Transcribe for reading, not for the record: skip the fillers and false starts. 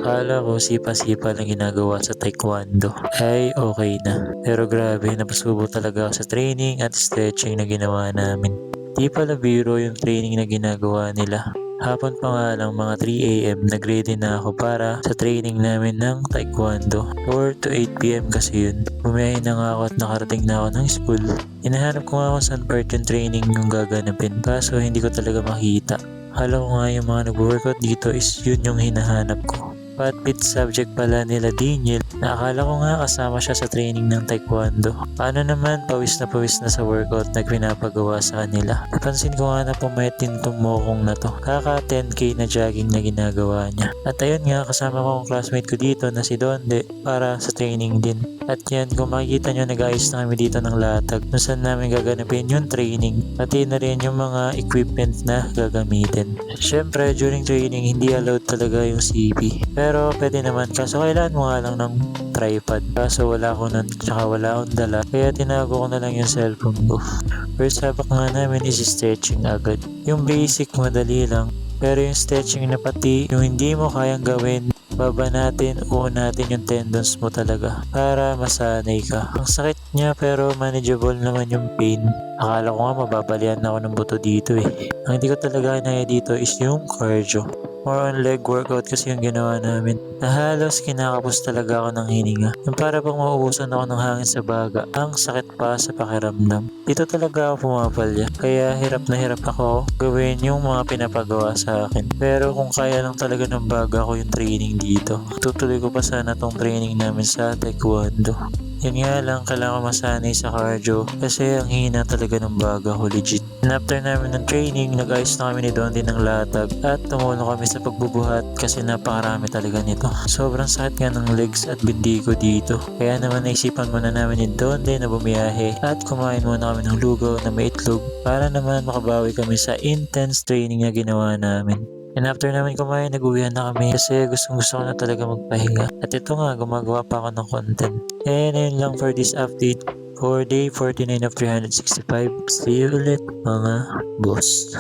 Akala ko sipa-sipa lang ginagawa sa taekwondo ay okay na. Pero grabe, napasubo talaga ako sa training at stretching na ginawa namin. Di pala biro yung training na ginagawa nila. Hapon pa nga lang mga 3 AM nag-ready na ako para sa training namin ng taekwondo. 4 to 8 PM kasi yun. Bumiyahe na nga ako at nakarating na ako ng school. Hinahanap ko nga kung saan part yung training yung gaganapin kaso hindi ko talaga makita. Akala ko nga yung mga nag-workout dito is yun yung hinahanap ko. Patpit subject pala nila Daniel na akala ko nga kasama siya sa training ng taekwondo. Paano naman pawis na sa workout na pinapagawa sa kanila. Napansin ko nga na pumayat din tong mokong na to. Kaka 10k na jogging na ginagawa niya. At ayun nga kasama ko ang classmate ko dito na si Donde para sa training din. At yan kung makikita nyo nag-ayos na kami dito ng latag kung saan namin gaganapin yung training. Pati na rin yung mga equipment na gagamitin. Syempre during training hindi allowed talaga yung CP. Pero pwede naman kaso kailangan mo nga lang ng tripod. Kaso wala ko nun tsaka wala akong dala. Kaya tinago ko na lang yung cellphone ko. First habak nga namin is stretching agad. Yung basic madali lang. Pero yung stretching na pati yung hindi mo kayang gawin baba natin, natin yung tendons mo talaga para masanay ka. Ang sakit niya pero manageable naman yung pain. Akala ko nga mababalian ako ng buto dito eh. Ang hindi ko talaga naya dito is yung cardio. More on leg workout kasi yung ginawa namin. Na halos kinakapos talaga ako ng hininga. Yung para bang mauubusan ako ng hangin sa baga. Ang sakit pa sa pakiramdam. Dito talaga ako pumapalya. Kaya hirap na hirap ako gawin yung mga pinapagawa sa akin. Pero kung kaya lang talaga ng baga ko yung training dito. Tutuloy ko pa sana tong training namin sa taekwondo. Yan nga lang, kailangan masanay sa cardio kasi ang hina talaga ng baga ko legit. And after namin ng training, nag-ayos na kami ni Dondi ng latag at tumulong kami sa pagbubuhat kasi napakarami talaga nito. Sobrang sakit nga ng legs at bindi ko dito. Kaya naman naisipan muna namin ni Dondi na bumiyahe at kumain muna kami ng lugaw na may itlog para naman makabawi kami sa intense training na ginawa namin. And after namin kumain, nag-uwihan na kami kasi gusto ko na talaga magpahinga. At ito nga, gumagawa pa ako ng content. And ayun lang for this update for day 49 of 365. See you ulit mga boss.